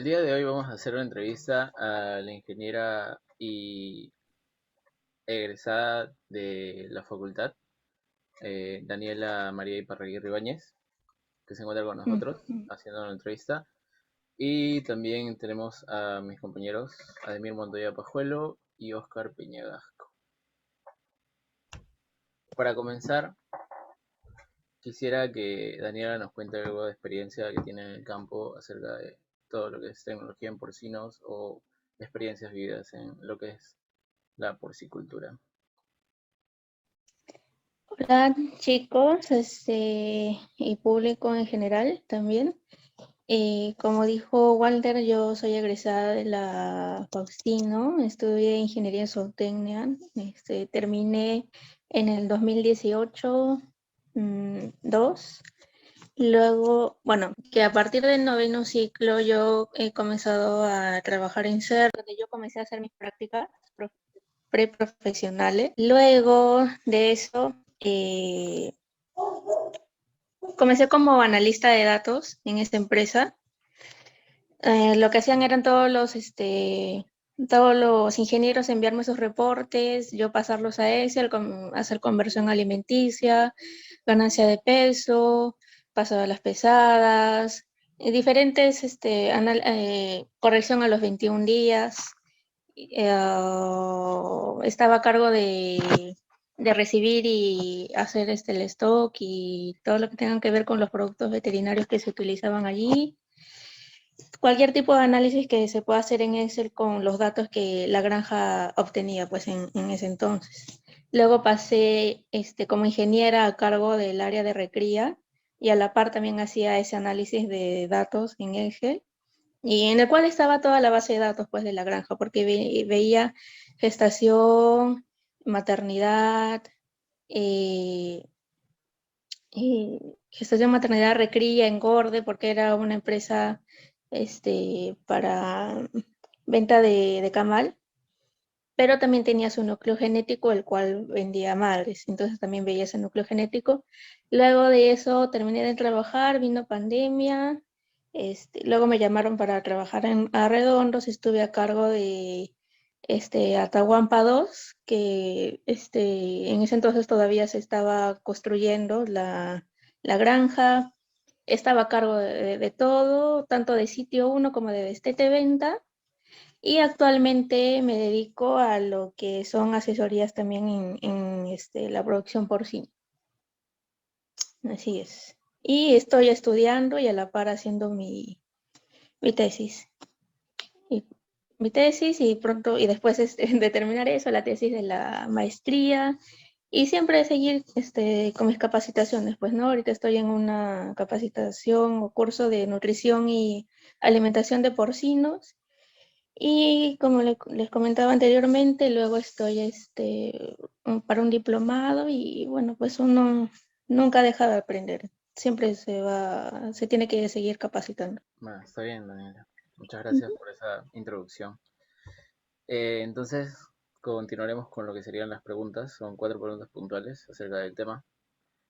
día de hoy vamos a hacer una entrevista a la ingeniera y egresada de la facultad, Daniela María Iparraguirre Ibáñez, que se encuentra con nosotros Ujú. haciendo una entrevista. Y también tenemos a mis compañeros Ademir Montoya Pajuelo y Oscar Peñagasco. Para comenzar, quisiera que Daniela nos cuente algo de experiencia que tiene en el campo acerca de todo lo que es tecnología en porcinos o experiencias vividas en lo que es la porcicultura. Hola chicos, y público en general también. Como dijo Walter, yo soy egresada de la Faustino, estudié ingeniería en zootecnia, terminé en el 2018, 2. Luego, bueno, que a partir del noveno ciclo yo he comenzado a trabajar en CER, donde yo comencé a hacer mis prácticas preprofesionales. Luego de eso, comencé como analista de datos en esta empresa. Lo que hacían eran todos los ingenieros enviarme sus reportes, yo pasarlos a Excel, hacer conversión alimenticia, ganancia de peso, pasaba las pesadas, diferentes, corrección a los 21 días. Estaba a cargo de recibir y hacer el stock y todo lo que tenga que ver con los productos veterinarios que se utilizaban allí. Cualquier tipo de análisis que se pueda hacer en Excel con los datos que la granja obtenía pues en ese entonces. Luego pasé como ingeniera a cargo del área de recría y a la par también hacía ese análisis de datos en Excel y en el cual estaba toda la base de datos pues de la granja, porque veía gestación, maternidad, eh, gestación, maternidad, recría, engorde, porque era una empresa para venta de camal, pero también tenía su núcleo genético, el cual vendía madres, entonces también veía ese núcleo genético. Luego de eso terminé de trabajar, vino pandemia, luego me llamaron para trabajar en Arredondos, estuve a cargo de Atahuampa 2, que en ese entonces todavía se estaba construyendo la granja, estaba a cargo de todo, tanto de sitio 1 como de destete venta, y actualmente me dedico a lo que son asesorías también en la producción porcina. Así es. Y estoy estudiando y a la par haciendo mi tesis. Y, mi tesis y pronto, y después de terminar eso, la tesis de la maestría. Y siempre seguir con mis capacitaciones, pues, ¿no? Ahorita estoy en una capacitación o curso de nutrición y alimentación de porcinos. Y como les comentaba anteriormente, luego estoy para un diplomado y bueno, pues uno nunca deja de aprender. Siempre se tiene que seguir capacitando. Bueno, está bien, Daniela. Muchas gracias por esa introducción. Entonces, continuaremos con lo que serían las preguntas. Son 4 preguntas puntuales acerca del tema.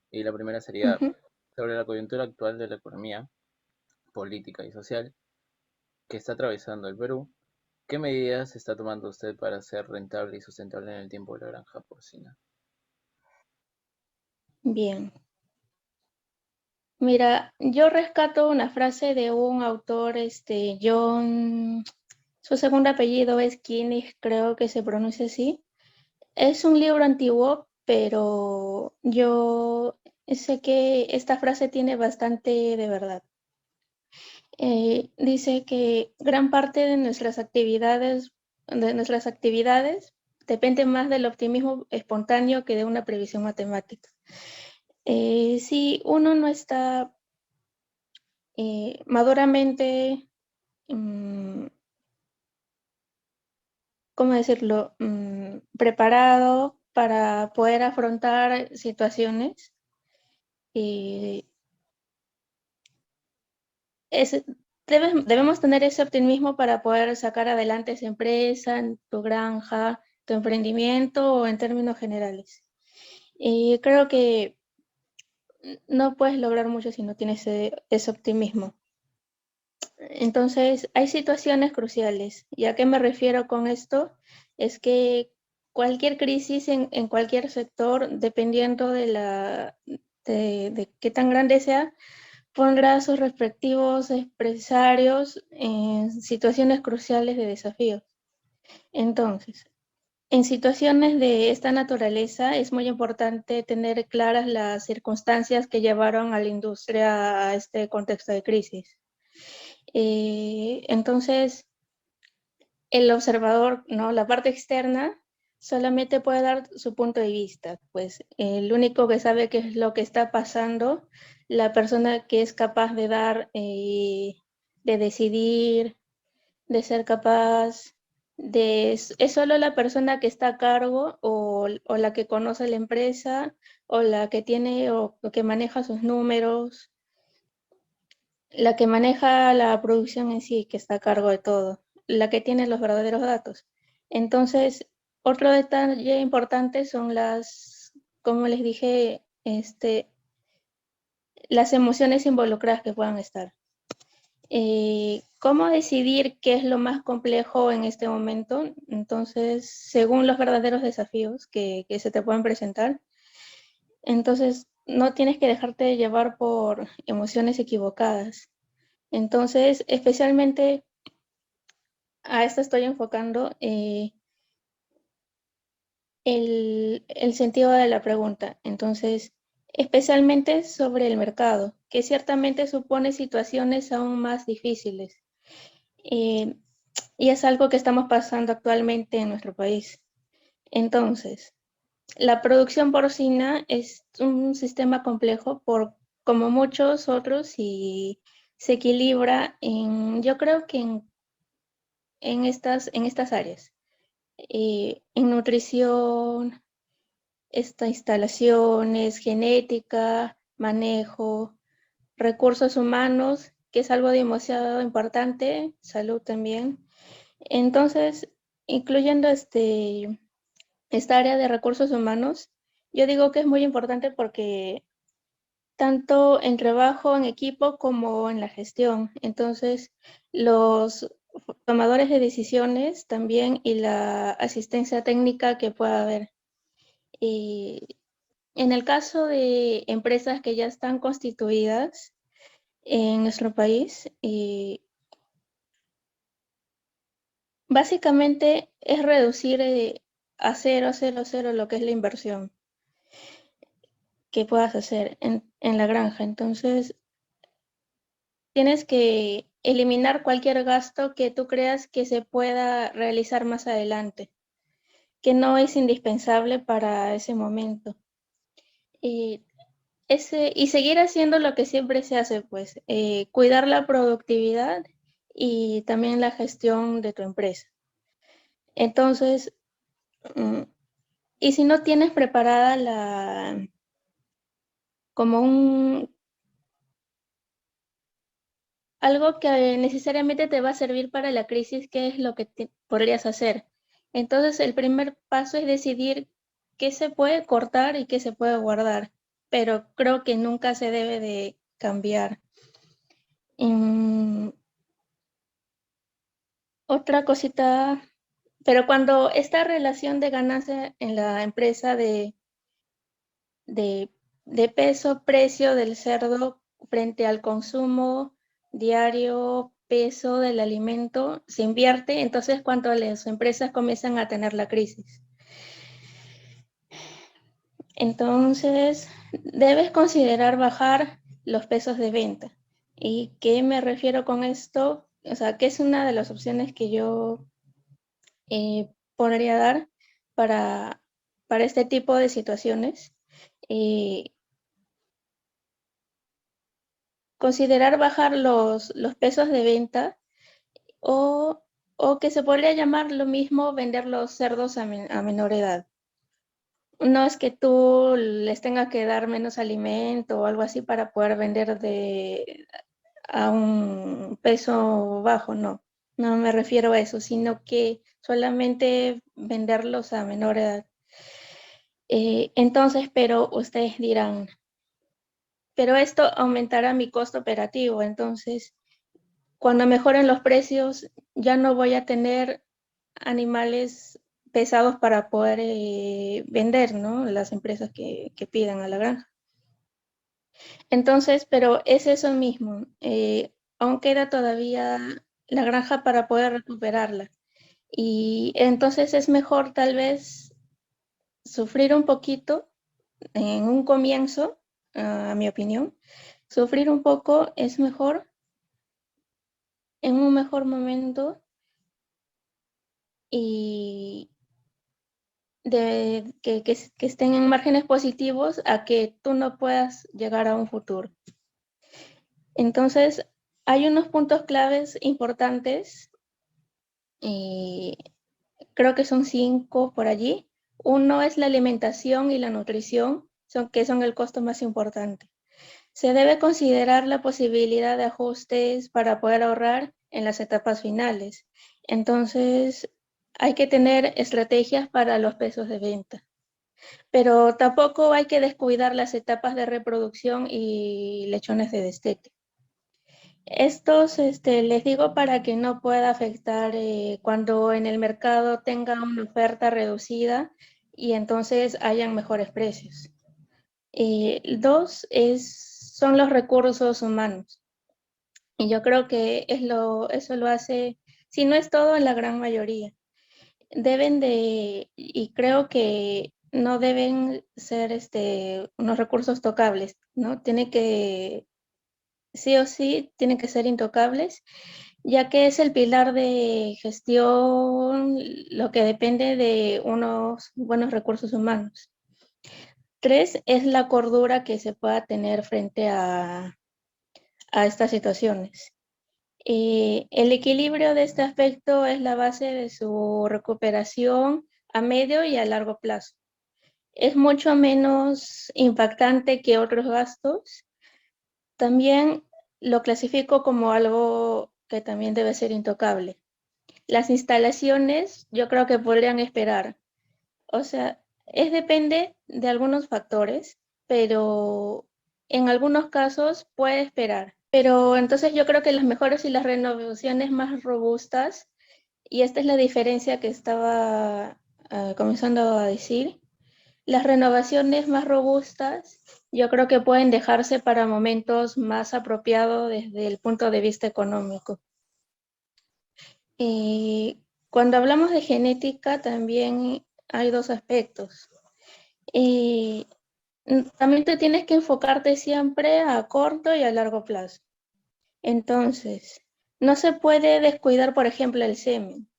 Y la primera sería Ujú. sobre la coyuntura actual de la economía, política y social que está atravesando el Perú. ¿Qué medidas está tomando usted para ser rentable y sustentable en el tiempo de la granja porcina? Bien. Mira, yo rescato una frase de un autor, John, su segundo apellido es Kinney, creo que se pronuncia así. Es un libro antiguo, pero yo sé que esta frase tiene bastante de verdad. Dice que gran parte de nuestras actividades depende más del optimismo espontáneo que de una previsión matemática. Si uno no está maduramente, mm, ¿cómo decirlo?, preparado para poder afrontar situaciones, eh, es- debemos tener ese optimismo para poder sacar adelante esa empresa, tu granja, tu emprendimiento o en términos generales. Creo que no puedes lograr mucho si no tienes ese optimismo. Entonces, hay situaciones cruciales. ¿Y a qué me refiero con esto? Es que cualquier crisis en cualquier sector, dependiendo de qué tan grande sea, pondrá a sus respectivos empresarios en situaciones cruciales de desafío. Entonces, en situaciones de esta naturaleza es muy importante tener claras las circunstancias que llevaron a la industria a este contexto de crisis. Entonces, el observador, ¿no? La parte externa solamente puede dar su punto de vista, pues el único que sabe qué es lo que está pasando, la persona que es capaz de dar, de decidir, de ser capaz, es solo la persona que está a cargo o la que conoce la empresa o la que tiene o que maneja sus números, la que maneja la producción en sí, que está a cargo de todo, la que tiene los verdaderos datos. Entonces, otro detalle importante son como les dije, las emociones involucradas que puedan estar. ¿Cómo decidir qué es lo más complejo en este momento? Entonces, según los verdaderos desafíos que se te pueden presentar, entonces no tienes que dejarte llevar por emociones equivocadas. Entonces, especialmente a esto estoy enfocando el sentido de la pregunta. Entonces, especialmente sobre el mercado, que ciertamente supone situaciones aún más difíciles. Eh, y es algo que estamos pasando actualmente en nuestro país. Entonces, la producción porcina es un sistema complejo por como muchos otros y se equilibra yo creo que en estas áreas. En nutrición, instalaciones, genética, manejo, recursos humanos, que es algo demasiado importante, salud también. Entonces, incluyendo esta área de recursos humanos, yo digo que es muy importante porque tanto en trabajo en equipo como en la gestión. Entonces, los tomadores de decisiones también y la asistencia técnica que pueda haber. Y en el caso de empresas que ya están constituidas en nuestro país, básicamente es reducir a cero, cero, cero lo que es la inversión que puedas hacer en la granja. Entonces, tienes que eliminar cualquier gasto que tú creas que se pueda realizar más adelante, que no es indispensable para ese momento. Y, y seguir haciendo lo que siempre se hace, pues, cuidar la productividad y también la gestión de tu empresa. Entonces, mm, y si no tienes preparada como algo que necesariamente te va a servir para la crisis, ¿qué es lo que podrías hacer? Entonces, el primer paso es decidir qué se puede cortar y qué se puede guardar, pero creo que nunca se debe de cambiar. Otra cosita, pero cuando esta relación de ganancia en la empresa de, de peso-precio del cerdo frente al consumo diario, peso del alimento, se invierte, entonces cuando las empresas comienzan a tener la crisis. Entonces, debes considerar bajar los pesos de venta. ¿Y qué me refiero con esto? O sea, que es una de las opciones que yo podría dar para, para este tipo de situaciones. Eh, Considerar bajar los pesos de venta o, o que se podría llamar lo mismo vender los cerdos a menor edad. No es que tú les tengas que dar menos alimento o algo así para poder vender a un peso bajo, no. No me refiero a eso, sino que solamente venderlos a menor edad. Entonces, pero ustedes dirán, pero esto aumentará mi costo operativo, entonces cuando mejoren los precios, ya no voy a tener animales pesados para poder vender, ¿no? Las empresas que pidan a la granja. Entonces, pero es eso mismo. Aún queda todavía la granja para poder recuperarla. Y entonces es mejor tal vez sufrir un poquito en un comienzo, a mi opinión. Sufrir un poco es mejor en un mejor momento y que estén en márgenes positivos a que tú no puedas llegar a un futuro. Entonces, hay unos puntos claves importantes y creo que son 5 por allí. Uno es la alimentación y la nutrición, que son el costo más importante. Se debe considerar la posibilidad de ajustes para poder ahorrar en las etapas finales. Entonces, hay que tener estrategias para los precios de venta. Pero tampoco hay que descuidar las etapas de reproducción y lechones de destete. Estos les digo para que no pueda afectar cuando en el mercado tenga una oferta reducida y entonces hayan mejores precios. Dos son los recursos humanos. Y yo creo que eso lo hace, si no es todo, en la gran mayoría. Y creo que no deben ser unos recursos tocables, ¿no? Sí o sí, tienen que ser intocables, ya que es el pilar de gestión, lo que depende de unos buenos recursos humanos. 3 es la cordura que se pueda tener frente a estas situaciones. El equilibrio de este aspecto es la base de su recuperación a medio y a largo plazo. Es mucho menos impactante que otros gastos. También lo clasifico como algo que también debe ser intocable. Las instalaciones yo creo que podrían esperar. O sea, depende de algunos factores, pero en algunos casos puede esperar. Pero entonces yo creo que las mejoras y las renovaciones más robustas, y esta es la diferencia que estaba comenzando a decir, las renovaciones más robustas yo creo que pueden dejarse para momentos más apropiados desde el punto de vista económico. Y cuando hablamos de genética también hay dos aspectos. Y también te tienes que enfocarte siempre a corto y a largo plazo. Entonces, no se puede descuidar, por ejemplo, el semen,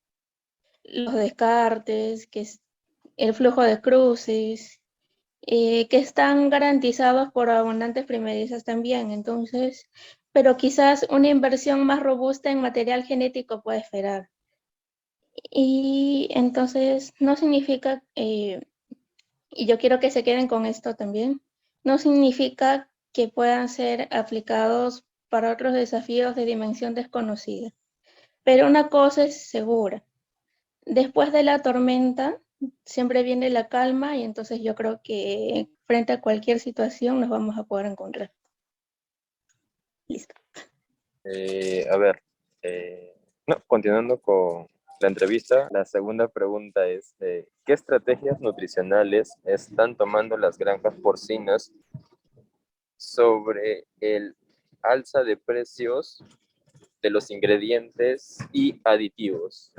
los descartes, el flujo de cruces, que están garantizados por abundantes primerizas también. Entonces, pero quizás una inversión más robusta en material genético puede esperar. Y entonces no significa, y yo quiero que se queden con esto también, no significa que puedan ser aplicados para otros desafíos de dimensión desconocida. Pero una cosa es segura, después de la tormenta siempre viene la calma y entonces yo creo que frente a cualquier situación nos vamos a poder encontrar. Listo. A ver, no, continuando con la entrevista, la segunda pregunta es, ¿qué estrategias nutricionales están tomando las granjas porcinas sobre el alza de precios de los ingredientes y aditivos?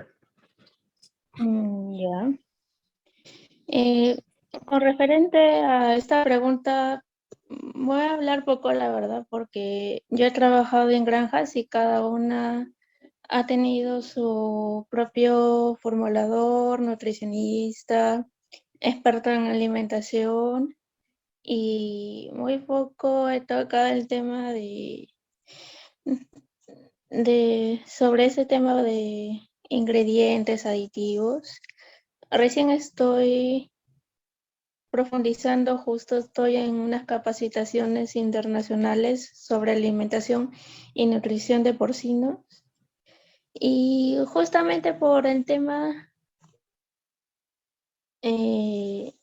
Ya. Con referente a esta pregunta, voy a hablar poco, la verdad, porque yo he trabajado en granjas y cada una ha tenido su propio formulador, nutricionista, experto en alimentación y muy poco he tocado el tema sobre ese tema de ingredientes, aditivos. Recién estoy profundizando, justo estoy en unas capacitaciones internacionales sobre alimentación y nutrición de porcinos. Y justamente por el tema de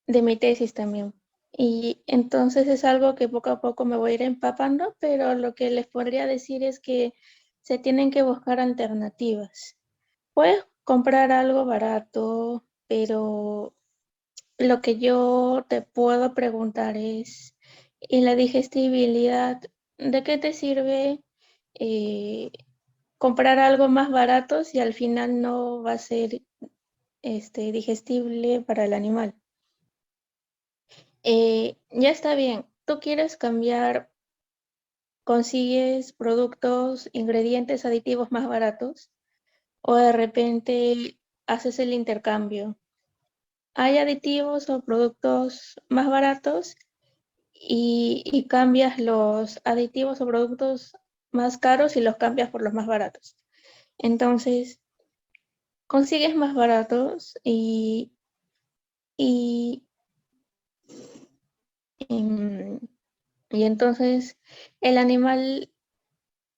mi tesis también. Y entonces es algo que poco a poco me voy a ir empapando, pero lo que les podría decir es que se tienen que buscar alternativas. Puedes comprar algo barato, pero lo que yo te puedo preguntar es, ¿y la digestibilidad? ¿De qué te sirve eh, comprar algo más barato si al final no va a ser digestible para el animal? Ya está bien, tú quieres cambiar, consigues productos, ingredientes aditivos más baratos o de repente haces el intercambio. Hay aditivos o productos más baratos y cambias los aditivos o productos más caros y los cambias por los más baratos. Entonces, consigues más baratos y, y, y entonces el animal,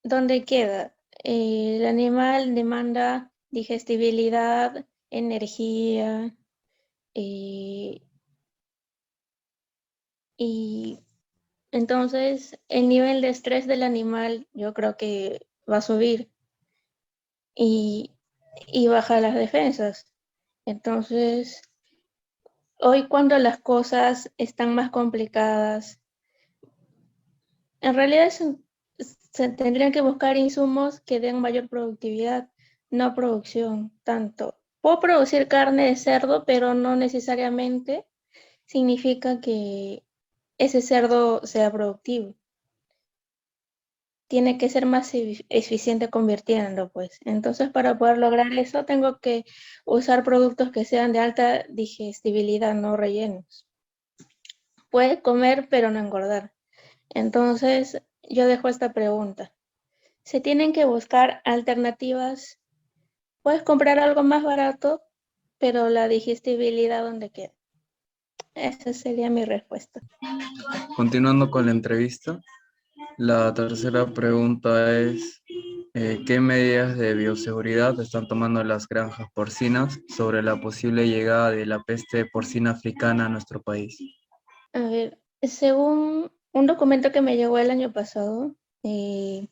¿dónde queda? El animal demanda digestibilidad, energía eh, y entonces el nivel de estrés del animal yo creo que va a subir y, y baja las defensas. Entonces, hoy cuando las cosas están más complicadas, en realidad se tendrían que buscar insumos que den mayor productividad, no producción tanto. Puedo producir carne de cerdo, pero no necesariamente significa que ese cerdo sea productivo. Tiene que ser más eficiente convirtiendo, pues. Entonces, para poder lograr eso, tengo que usar productos que sean de alta digestibilidad, no rellenos. Puede comer, pero no engordar. Entonces, yo dejo esta pregunta. Se tienen que buscar alternativas. Puedes comprar algo más barato, pero la digestibilidad donde queda. Esa sería mi respuesta. Continuando con la entrevista, la tercera pregunta es, ¿qué medidas de bioseguridad están tomando las granjas porcinas sobre la posible llegada de la peste porcina africana a nuestro país? A ver, según un documento que me llegó el año pasado, eh,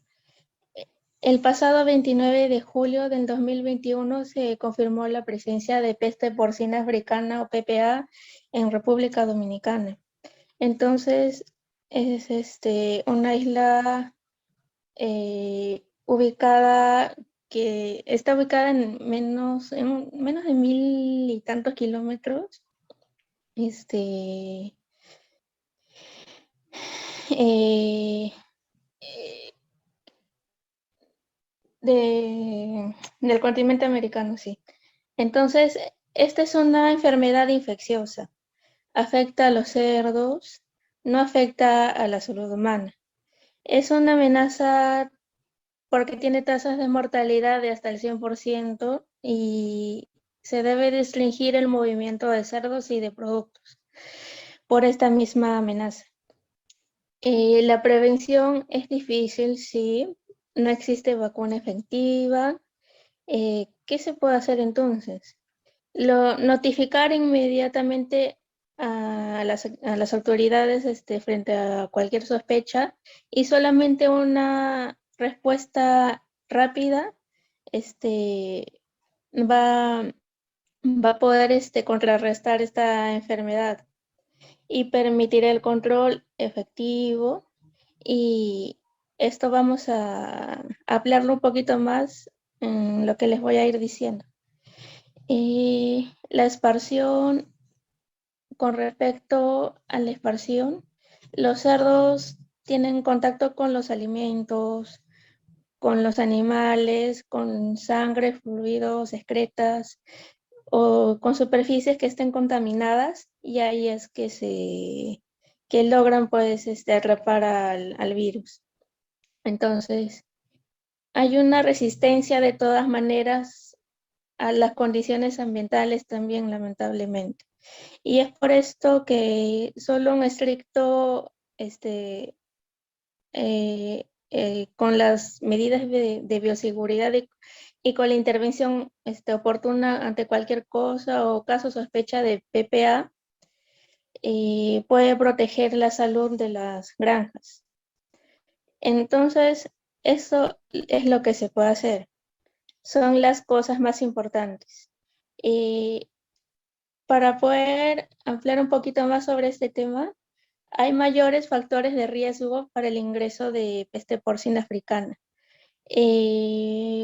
el pasado 29 de julio del 2021 se confirmó la presencia de peste porcina africana o PPA en República Dominicana. Entonces, es una isla ubicada que está ubicada en menos de 1000 y tantos kilómetros. Este, eh, eh, del continente americano, sí. Entonces, esta es una enfermedad infecciosa. Afecta a los cerdos, no afecta a la salud humana. Es una amenaza porque tiene tasas de mortalidad de hasta el 100% y se debe restringir el movimiento de cerdos y de productos por esta misma amenaza. La prevención es difícil, sí, no existe vacuna efectiva. ¿Qué se puede hacer entonces? Notificar inmediatamente a las autoridades frente a cualquier sospecha y solamente una respuesta rápida va, va a poder contrarrestar esta enfermedad y permitir el control efectivo. Y esto vamos a hablarlo un poquito más en lo que les voy a ir diciendo. La esparción, con respecto a la esparción, los cerdos tienen contacto con los alimentos, con los animales, con sangre, fluidos, excretas o con superficies que estén contaminadas y ahí es que logran pues atrapar al virus. Entonces, hay una resistencia de todas maneras a las condiciones ambientales también, lamentablemente. Y es por esto que solo un estricto, con las medidas de bioseguridad y con la intervención oportuna ante cualquier cosa o caso sospecha de PPA, puede proteger la salud de las granjas. Entonces, eso es lo que se puede hacer. Son las cosas más importantes. Eh, para poder ampliar un poquito más sobre este tema, hay mayores factores de riesgo para el ingreso de peste porcina africana,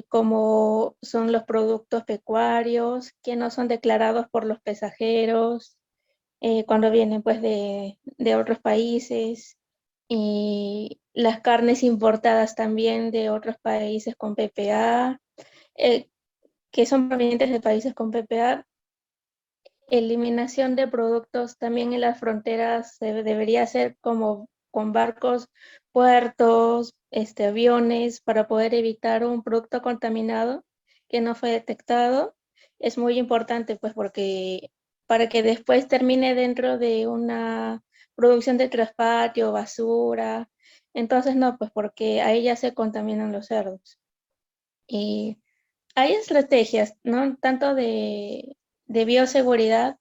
como son los productos pecuarios que no son declarados por los pasajeros cuando vienen pues de otros países, y las carnes importadas también de otros países con PPA, eh, que son provenientes de países con PPA. Eliminación de productos también en las fronteras debería ser como con barcos, puertos, aviones, para poder evitar un producto contaminado que no fue detectado. Es muy importante, pues, porque para que después termine dentro de una producción de traspatio, basura. Entonces, no, pues, porque ahí ya se contaminan los cerdos. Y hay estrategias, ¿no? Tanto de bioseguridad,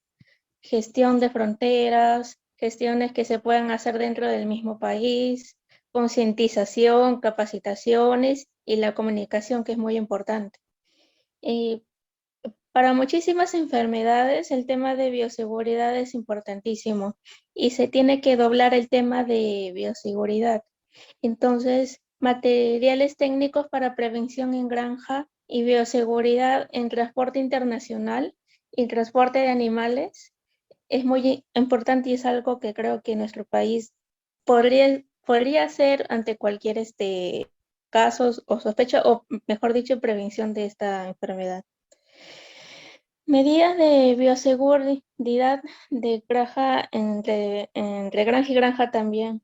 gestión de fronteras, gestiones que se puedan hacer dentro del mismo país, concientización, capacitaciones y la comunicación, que es muy importante. Y para muchísimas enfermedades, el tema de bioseguridad es importantísimo y se tiene que doblar el tema de bioseguridad. Entonces, materiales técnicos para prevención en granja y bioseguridad en transporte internacional y transporte de animales es muy importante y es algo que creo que nuestro país podría hacer ante cualquier casos o sospecha, o mejor dicho, prevención de esta enfermedad. Medidas de bioseguridad de granja entre granja y granja también.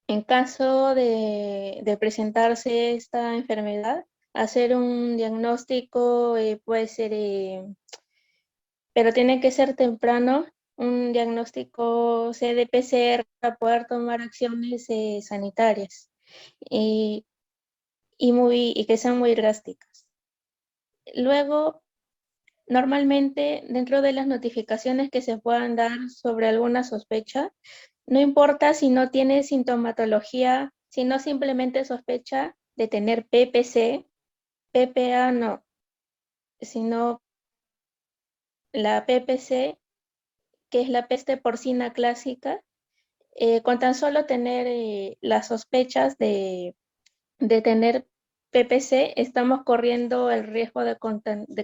En caso de presentarse esta enfermedad, hacer un diagnóstico puede ser, pero tiene que ser temprano, un diagnóstico CDPCR para poder tomar acciones sanitarias y, y que sean muy drásticas. Luego, normalmente, dentro de las notificaciones que se puedan dar sobre alguna sospecha, no importa si no tiene sintomatología, sino simplemente sospecha de tener PPC, PPA no, sino la PPC, que es la peste porcina clásica. Con tan solo tener las sospechas de tener PPC, estamos corriendo el riesgo de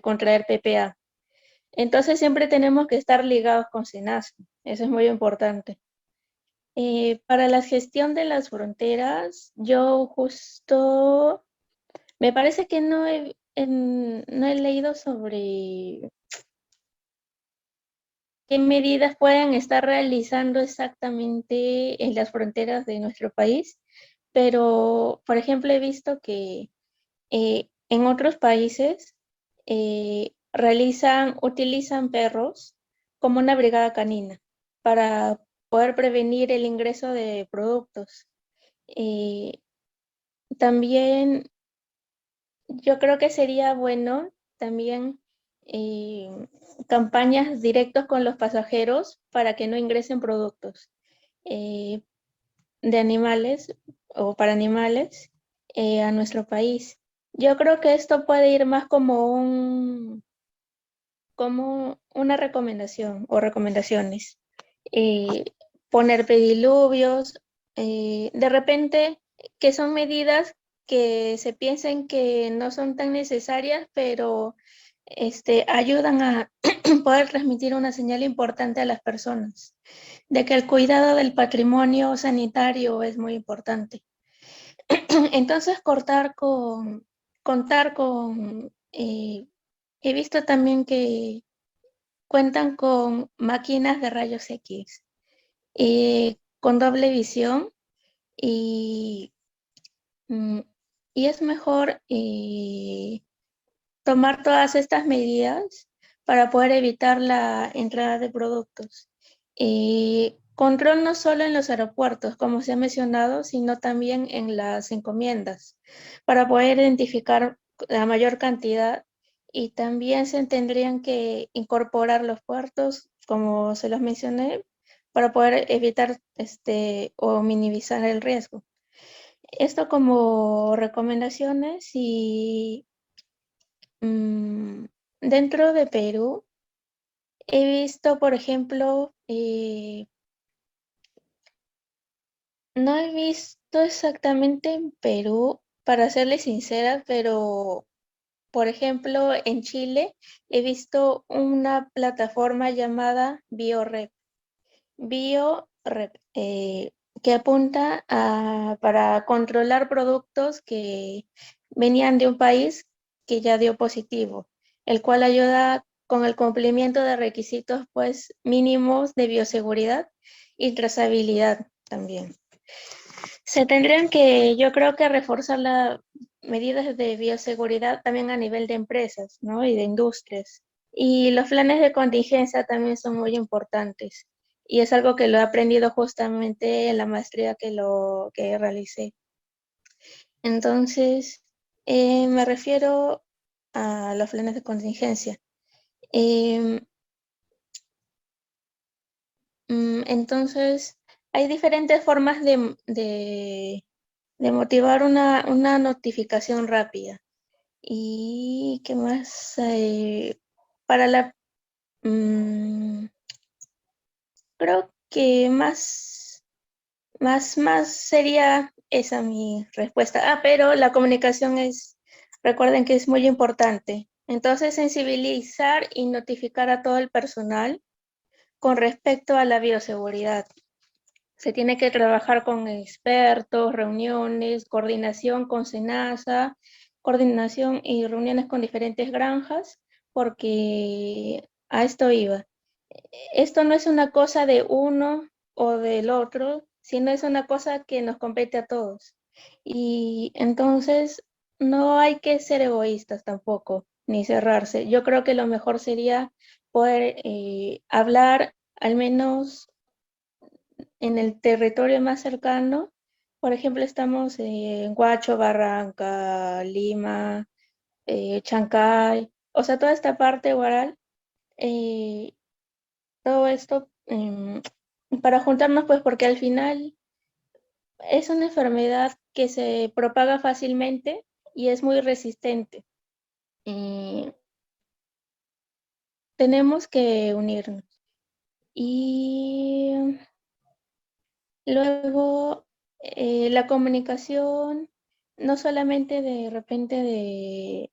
contraer PPA. Entonces siempre tenemos que estar ligados con SENASA, eso es muy importante. Para la gestión de las fronteras, yo justo, me parece que no he leído sobre qué medidas pueden estar realizando exactamente en las fronteras de nuestro país, pero, por ejemplo, he visto que en otros países utilizan perros como una brigada canina para poder prevenir el ingreso de productos. Eh, También yo creo que sería bueno también eh, campañas directas con los pasajeros para que no ingresen productos eh, de animales o para animales a nuestro país. Yo creo que esto puede ir más como una recomendación o recomendaciones. Eh, Poner pediluvios, de repente que son medidas que se piensen que no son tan necesarias, pero ayudan a poder transmitir una señal importante a las personas de que el cuidado del patrimonio sanitario es muy importante. Entonces, contar con, he visto también que cuentan con máquinas de rayos X, con doble visión y, mm, y es mejor tomar todas estas medidas para poder evitar la entrada de productos. Control no solo en los aeropuertos, como se ha mencionado, sino también en las encomiendas, para poder identificar la mayor cantidad, y también se tendrían que incorporar los puertos, como se los mencioné, para poder evitar o minimizar el riesgo. Esto como recomendaciones y dentro de Perú he visto, por ejemplo, no he visto exactamente en Perú, para serles sincera, pero por ejemplo en Chile he visto una plataforma llamada BioRep. BioRep, que apunta para controlar productos que venían de un país que ya dio positivo, el cual ayuda con el cumplimiento de requisitos pues mínimos de bioseguridad y trazabilidad también. Se tendrían que, yo creo que reforzar las medidas de bioseguridad también a nivel de empresas, ¿no? Y de industrias. Y los planes de contingencia también son muy importantes. Y es algo que lo he aprendido justamente en la maestría que realicé. Entonces, me refiero a los planes de contingencia. Em, entonces, hay diferentes formas de motivar una notificación rápida. ¿Y qué más? Para la... creo que más sería esa mi respuesta. Pero la comunicación recuerden que es muy importante. Entonces, sensibilizar y notificar a todo el personal con respecto a la bioseguridad. Se tiene que trabajar con expertos, reuniones, coordinación con SENASA, coordinación y reuniones con diferentes granjas, porque a esto iba. Esto no es una cosa de uno o del otro, sino es una cosa que nos compete a todos. Y entonces no hay que ser egoístas tampoco, ni cerrarse. Yo creo que lo mejor sería poder hablar al menos en el territorio más cercano. Por ejemplo, estamos en Huacho, Barranca, Lima, Chancay, o sea, toda esta parte, Huaral, eh, todo esto para juntarnos, pues porque al final es una enfermedad que se propaga fácilmente y es muy resistente. Y tenemos que unirnos. Y luego, la comunicación, no solamente de repente de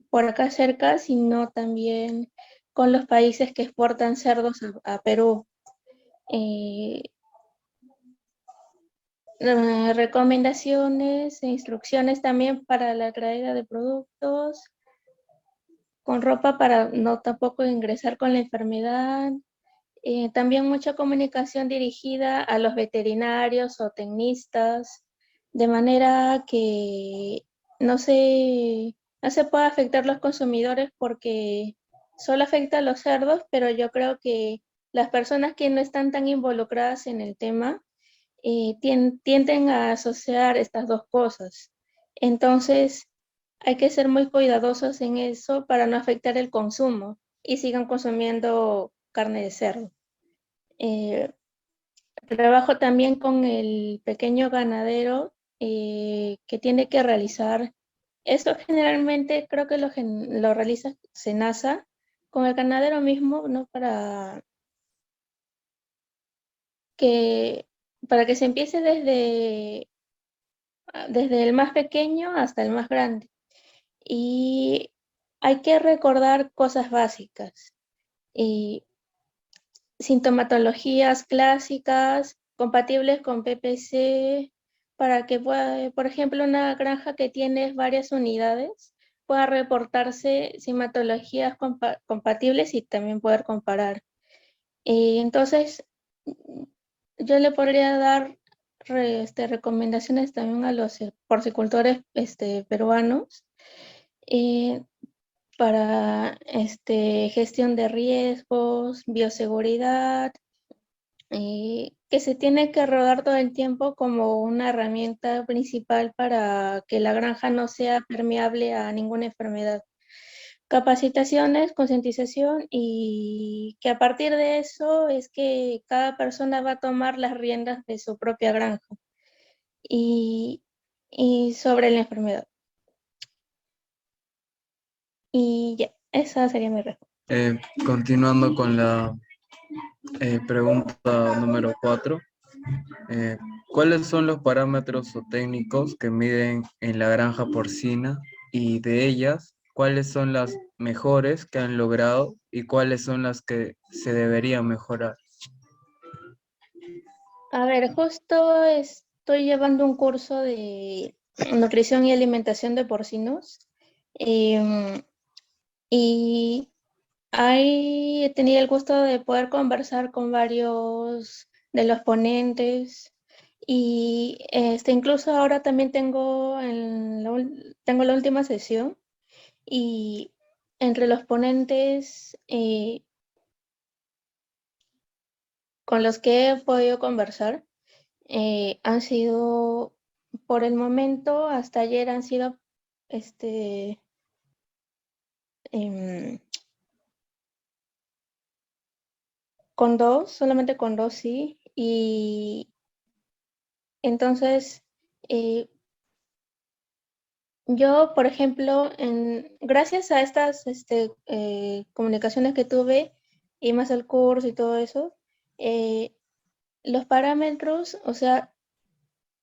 por acá cerca, sino también con los países que exportan cerdos a Perú. Eh, recomendaciones e instrucciones también para la traída de productos, con ropa para no tampoco ingresar con la enfermedad. También mucha comunicación dirigida a los veterinarios o tecnistas, de manera que no se pueda afectar los consumidores porque solo afecta a los cerdos, pero yo creo que las personas que no están tan involucradas en el tema tienden a asociar estas dos cosas. Entonces, hay que ser muy cuidadosos en eso para no afectar el consumo y sigan consumiendo carne de cerdo. Trabajo también con el pequeño ganadero que tiene que realizar, esto generalmente creo que lo realiza SENASA con el ganadero mismo, ¿no? Que, para que se empiece desde el más pequeño hasta el más grande. Y hay que recordar cosas básicas. Y sintomatologías clásicas compatibles con PPC para que pueda, por ejemplo, una granja que tiene varias unidades pueda reportarse sintomatologías compatibles y también poder comparar. Entonces, yo le podría dar recomendaciones también a los porcicultores peruanos eh, para gestión de riesgos, bioseguridad, que se tiene que rodar todo el tiempo como una herramienta principal para que la granja no sea permeable a ninguna enfermedad. capacitaciones, concientización y que a partir de eso es que cada persona va a tomar las riendas de su propia granja y, y sobre la enfermedad. Y ya, esa sería mi respuesta. Continuando con la pregunta número 4. ¿Cuáles son los parámetros o técnicos que miden en la granja porcina y de ellas, cuáles son las mejores que han logrado y cuáles son las que se deberían mejorar? A ver, justo estoy llevando un curso de nutrición y alimentación de porcinos. em, y ahí he tenido el gusto de poder conversar con varios de los ponentes y incluso ahora también tengo la última sesión y entre los ponentes con los que he podido conversar han sido, por el momento, hasta ayer han sido este, em, con dos, solamente con dos, sí. Y entonces, eh, yo, por ejemplo, gracias a estas comunicaciones que tuve y más el curso y todo eso, eh, los parámetros, o sea,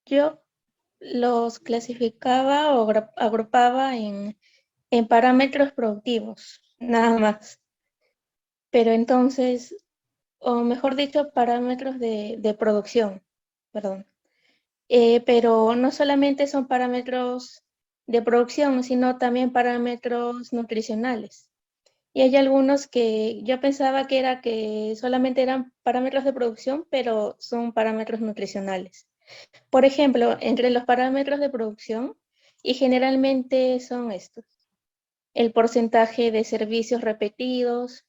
yo los clasificaba o agrupaba en parámetros productivos, nada más. Pero entonces, o mejor dicho, parámetros de producción, perdón. Pero no solamente son parámetros de producción, sino también parámetros nutricionales. Y hay algunos que yo pensaba que solamente eran parámetros de producción, pero son parámetros nutricionales. Por ejemplo, entre los parámetros de producción, y generalmente son estos: el porcentaje de servicios repetidos,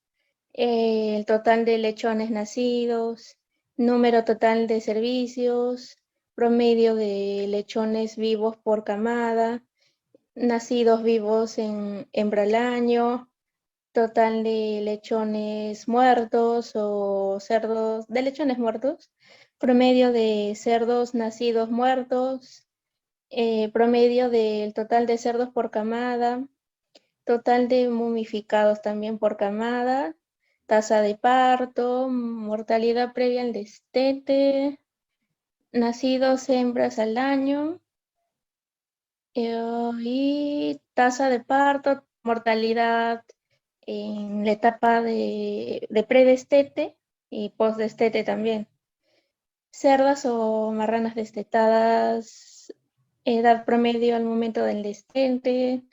el total de lechones nacidos, número total de servicios, promedio de lechones vivos por camada, nacidos vivos en hembra al año, total de lechones muertos o cerdos de lechones muertos, promedio de cerdos nacidos muertos, promedio del total de cerdos por camada, total de momificados también por camada, tasa de parto, mortalidad previa al destete, nacidos hembras al año, y tasa de parto, mortalidad en la etapa de predestete y postdestete también. Cerdas o marranas destetadas, edad promedio al momento del destete,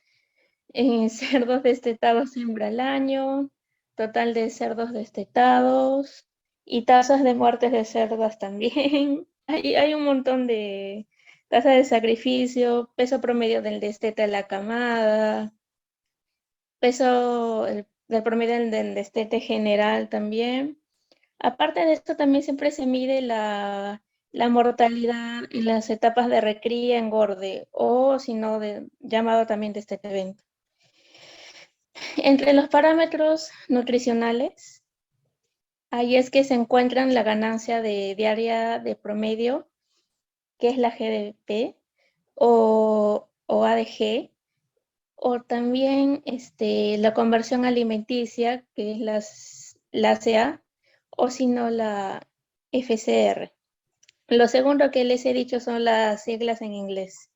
cerdos destetados hembra al año, total de cerdos destetados y tasas de muertes de cerdas también. Hay un montón de tasas de sacrificio, peso promedio del destete a la camada, peso del promedio del destete general también. Aparte de esto, también siempre se mide la mortalidad en las etapas de recría, engorde, o si no, llamado también destete evento. Entre los parámetros nutricionales, ahí es que se encuentran la ganancia diaria de promedio, que es la GDP, o ADG, o también la conversión alimenticia, que es la ACA, o si no la FCR. Lo segundo que les he dicho son las siglas en inglés.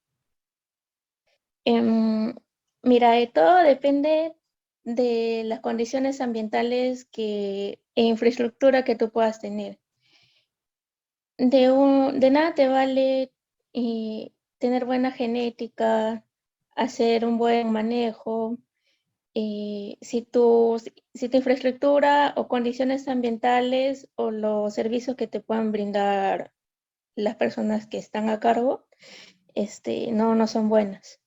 Mira, todo depende de las condiciones ambientales e infraestructura que tú puedas tener. De nada te vale tener buena genética, hacer un buen manejo, si tu infraestructura o condiciones ambientales o los servicios que te puedan brindar las personas que están a cargo, no son buenas.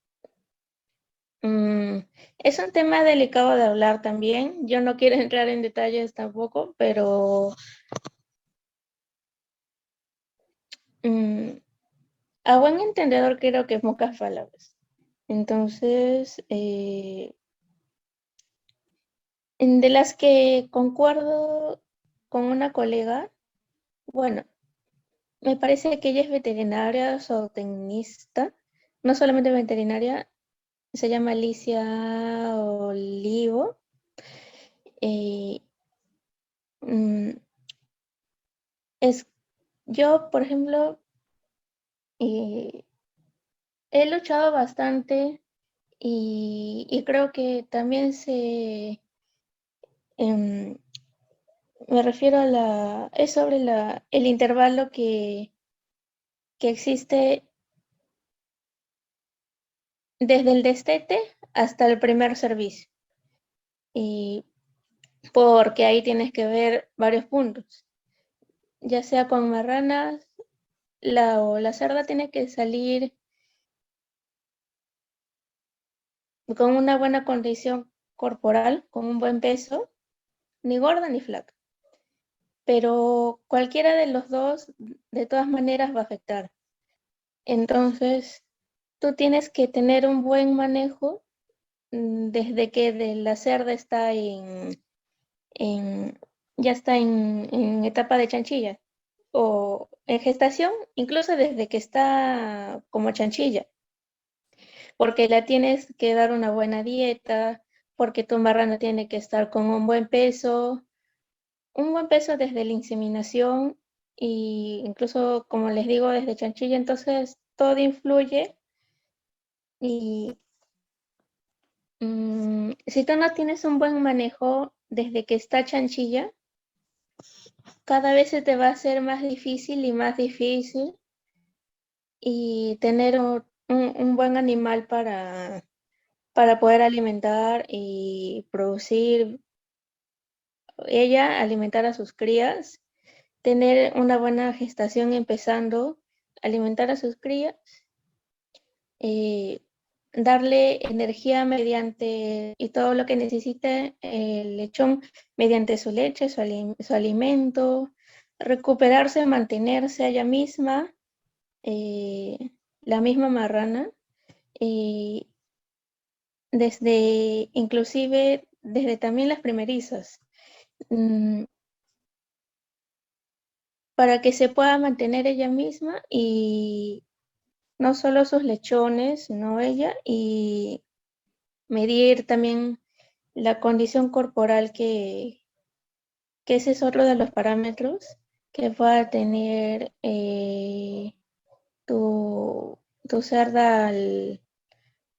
Es un tema delicado de hablar también. Yo no quiero entrar en detalles tampoco, pero a buen entendedor creo que es pocas palabras. Entonces, De las que concuerdo con una colega, bueno, me parece que ella es veterinaria zootecnista, no solamente veterinaria, se llama Alicia Olivo. eh, mm, es, yo, por ejemplo, eh, he luchado bastante y creo que también em, me refiero es sobre el intervalo que existe desde el destete hasta el primer servicio. Y porque ahí tienes que ver varios puntos, ya sea con marranas, la cerda tiene que salir con una buena condición corporal, con un buen peso, ni gorda ni flaca. Pero cualquiera de los dos, de todas maneras, va a afectar. Entonces, tú tienes que tener un buen manejo desde que de la cerda está en- ya está en etapa de chanchilla o en gestación, incluso desde que está como chanchilla, porque la tienes que dar una buena dieta, porque tu marrana tiene que estar con un buen peso desde la inseminación y incluso, como les digo, desde chanchilla, entonces todo influye y si tú no tienes un buen manejo desde que está chanchilla, cada vez se te va a hacer más difícil y más difícil y tener un buen animal para poder alimentar y producir, ella alimentar a sus crías, tener una buena gestación empezando, alimentar a sus crías, eh, darle energía mediante y todo lo que necesite el lechón mediante su leche, su alimento, recuperarse, mantenerse ella misma, la misma marrana, y inclusive desde también las primerizas, mm, para que se pueda mantener ella misma y no solo sus lechones, sino ella, y medir también la condición corporal que ese es otro de los parámetros que pueda tener tu, tu cerda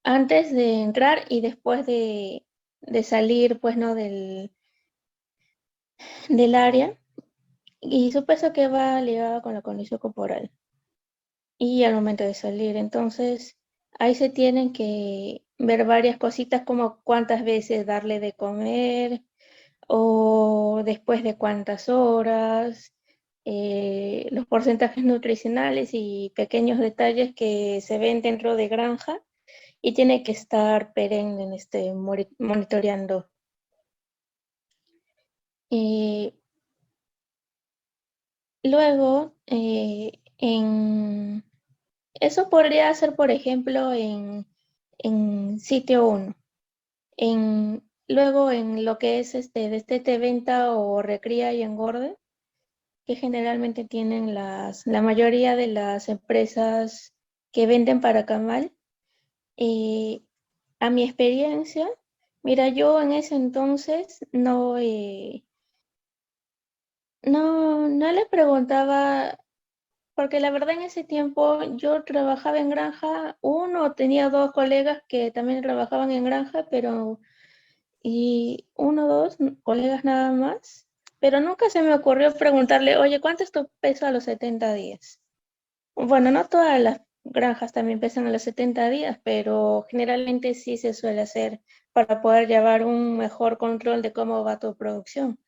antes de entrar y después de salir, pues, ¿no? Del área, y su peso que va ligado con la condición corporal y al momento de salir. Entonces, ahí se tienen que ver varias cositas como cuántas veces darle de comer o después de cuántas horas, los porcentajes nutricionales y pequeños detalles que se ven dentro de granja y tiene que estar perenne en monitoreando. Eh, Luego, eso podría ser, por ejemplo, en sitio 1. Luego, en lo que es destete, venta o recría y engorde, que generalmente tienen la mayoría de las empresas que venden para Camal. eh, a mi experiencia, mira, yo en ese entonces no le preguntaba, porque la verdad en ese tiempo yo trabajaba en granja, tenía dos colegas que también trabajaban en granja, y uno o dos colegas nada más, pero nunca se me ocurrió preguntarle, oye, ¿cuánto es tu peso a los 70 días? Bueno, no todas las granjas también pesan a los 70 días, pero generalmente sí se suele hacer para poder llevar un mejor control de cómo va tu producción.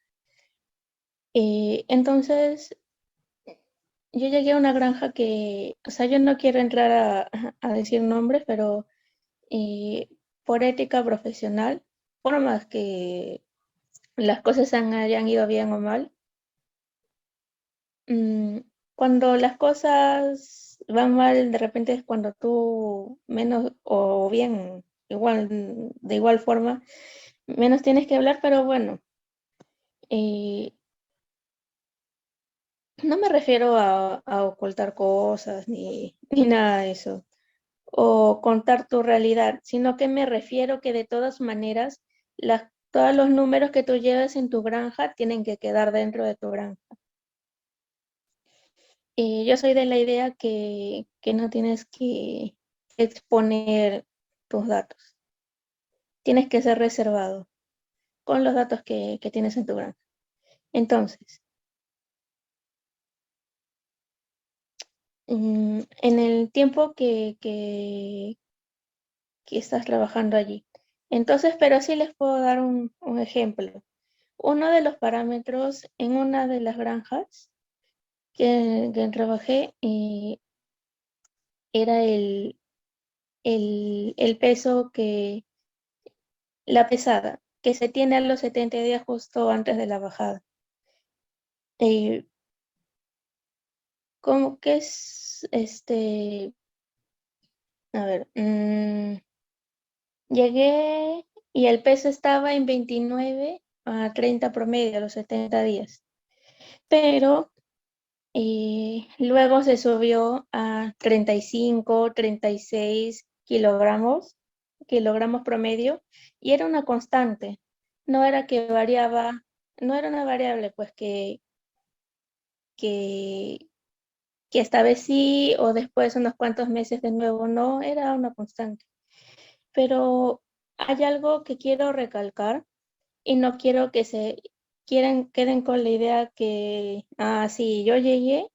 Entonces, yo llegué a una granja o sea, yo no quiero entrar a decir nombres, pero eh, por ética profesional, por más que las cosas hayan ido bien o mal, mm, cuando las cosas van mal, de repente es cuando tú menos o bien, igual, de igual forma, menos tienes que hablar, pero bueno, eh, no me refiero a ocultar cosas ni nada de eso, o contar tu realidad, sino que me refiero que de todas maneras, todos los números que tú lleves en tu granja tienen que quedar dentro de tu granja. Yo soy de la idea que no tienes que exponer tus datos, tienes que ser reservado con los datos que tienes en tu granja. Entonces, en el tiempo que estás trabajando allí. Entonces, pero sí les puedo dar un ejemplo. Uno de los parámetros en una de las granjas que trabajé era el peso la pesada, que se tiene a los 70 días justo antes de la bajada. Eh, Como que es, a ver, llegué y el peso estaba en 29 a 30 promedio a los 70 días, pero luego se subió a 35, 36 kilogramos promedio, y era una constante, no era que variaba, no era una variable pues que, que esta vez sí o después unos cuantos meses de nuevo no, era una constante. Pero hay algo que quiero recalcar y no quiero que queden con la idea que, sí, yo llegué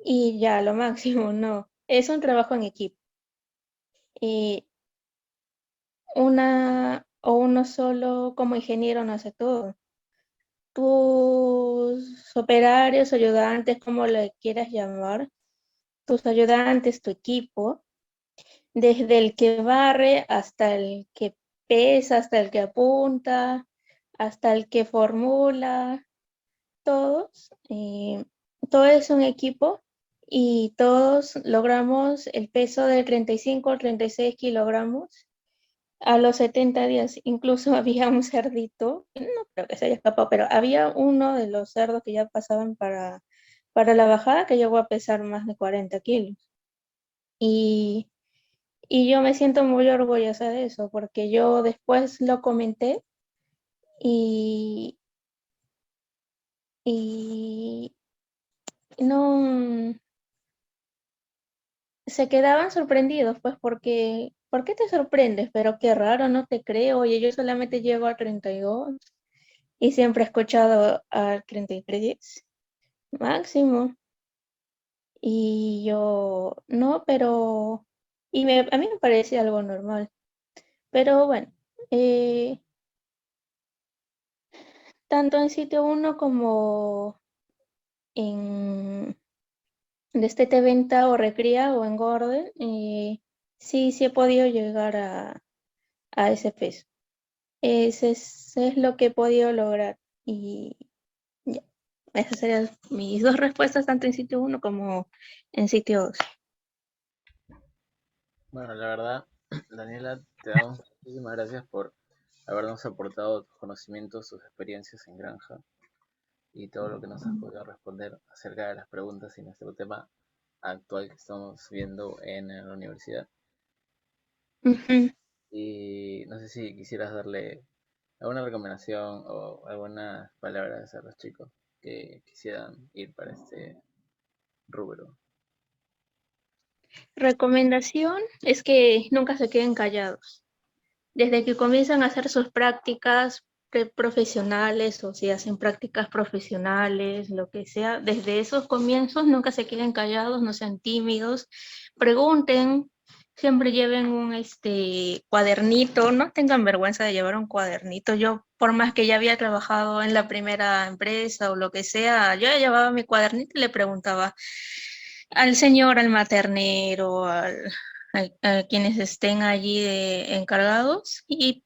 y ya, lo máximo, no. Es un trabajo en equipo. Y uno solo como ingeniero no hace todo. Tus operarios, ayudantes, como le quieras llamar, tus ayudantes, tu equipo, desde el que barre hasta el que pesa, hasta el que apunta, hasta el que formula, todos, todo es un equipo y todos logramos el peso de 35 o 36 kilogramos a los 70 días. Incluso había un cerdito, no creo que se haya escapado, pero había uno de los cerdos que ya pasaban para la bajada que llegó a pesar más de 40 kilos. Y, y yo me siento muy orgullosa de eso, porque yo después lo comenté y, y no, se quedaban sorprendidos, pues porque, ¿por qué te sorprendes? Pero qué raro, no te creo. Oye, yo solamente llego a 32 y siempre he escuchado a 33 máximo. Y yo, no, pero, a mí me parece algo normal. Pero bueno, eh, tanto en sitio uno como en Destete Venta o Recría o en Gordon, sí he podido llegar a ese peso. Es lo que he podido lograr. Y ya, esas serían mis dos respuestas, tanto en sitio uno como en sitio 2. Bueno, la verdad, Daniela, te damos muchísimas gracias por habernos aportado tus conocimientos, tus experiencias en granja y todo lo que nos has podido responder acerca de las preguntas y nuestro tema actual que estamos viendo en la universidad. Ujú. Y no sé si quisieras darle alguna recomendación o algunas palabras a los chicos que quisieran ir para este rubro. Recomendación es que nunca se queden callados. Desde que comienzan a hacer sus prácticas profesionales o si hacen prácticas profesionales, lo que sea, desde esos comienzos nunca se queden callados, no sean tímidos, pregunten, siempre lleven un cuadernito, no tengan vergüenza de llevar un cuadernito. Yo, por más que ya había trabajado en la primera empresa o lo que sea, yo ya llevaba mi cuadernito y le preguntaba al señor, al maternero, a quienes estén allí encargados y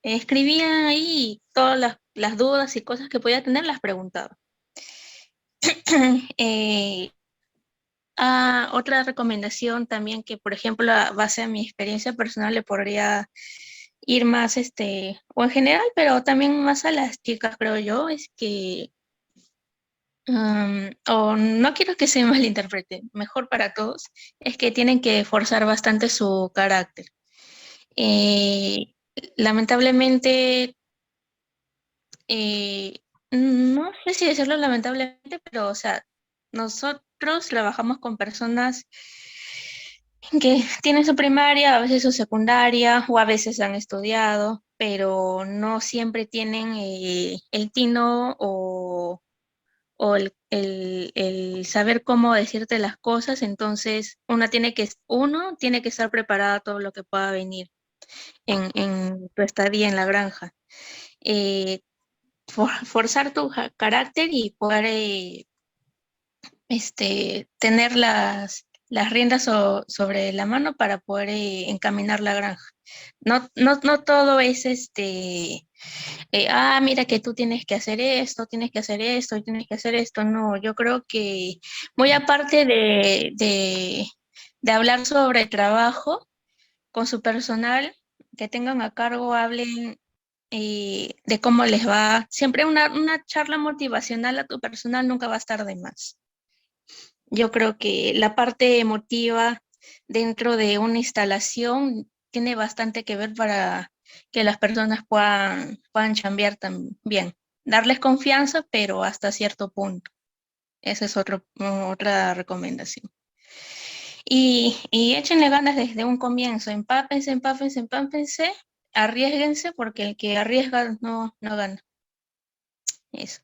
escribían ahí todas las dudas y cosas que podía tener, las preguntaba. Eh, Otra recomendación también que, por ejemplo, a base de mi experiencia personal le podría ir más, o en general, pero también más a las chicas, creo yo, es que, o no quiero que se malinterprete, mejor para todos, es que tienen que forzar bastante su carácter. Eh, Lamentablemente, eh, no sé si decirlo lamentablemente, pero, o sea, nosotros trabajamos con personas que tienen su primaria, a veces su secundaria, o a veces han estudiado, pero no siempre tienen el tino o el saber cómo decirte las cosas, entonces uno tiene que estar preparada a todo lo que pueda venir en tu estadía en la granja. Eh, Forzar tu carácter y poder tener las riendas sobre la mano para poder encaminar la granja. No todo es mira que tú tienes que hacer esto, tienes que hacer esto, tienes que hacer esto. No, yo creo que muy aparte de hablar sobre trabajo con su personal, que tengan a cargo, hablen de cómo les va. Siempre una charla motivacional a tu personal nunca va a estar de más. Yo creo que la parte emotiva dentro de una instalación tiene bastante que ver para que las personas puedan chambear también. Darles confianza, pero hasta cierto punto. Esa es otra recomendación. Y échenle ganas desde un comienzo. Empápense, empápense, empápense. Arriésguense porque el que arriesga no gana. Eso.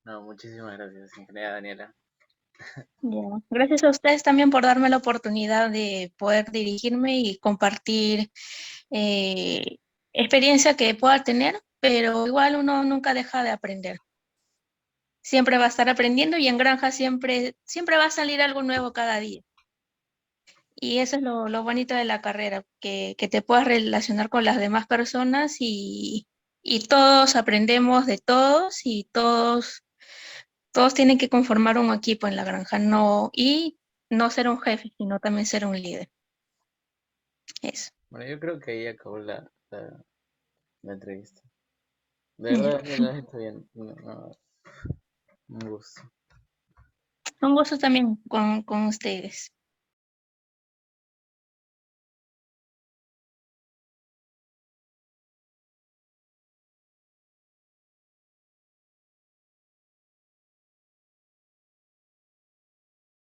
No, muchísimas gracias, ingeniera Daniela. Ya. Gracias a ustedes también por darme la oportunidad de poder dirigirme y compartir eh, experiencia que pueda tener, pero igual uno nunca deja de aprender. Siempre va a estar aprendiendo y en granja siempre va a salir algo nuevo cada día. Y eso es lo bonito de la carrera, que te puedas relacionar con las demás personas y todos aprendemos de todos y todos tienen que conformar un equipo en la granja, y no ser un jefe, sino también ser un líder. Eso. Bueno, yo creo que ahí acabó la entrevista. De Ya. verdad, lo has hecho bien. No, no, un gusto. Un gusto también con ustedes.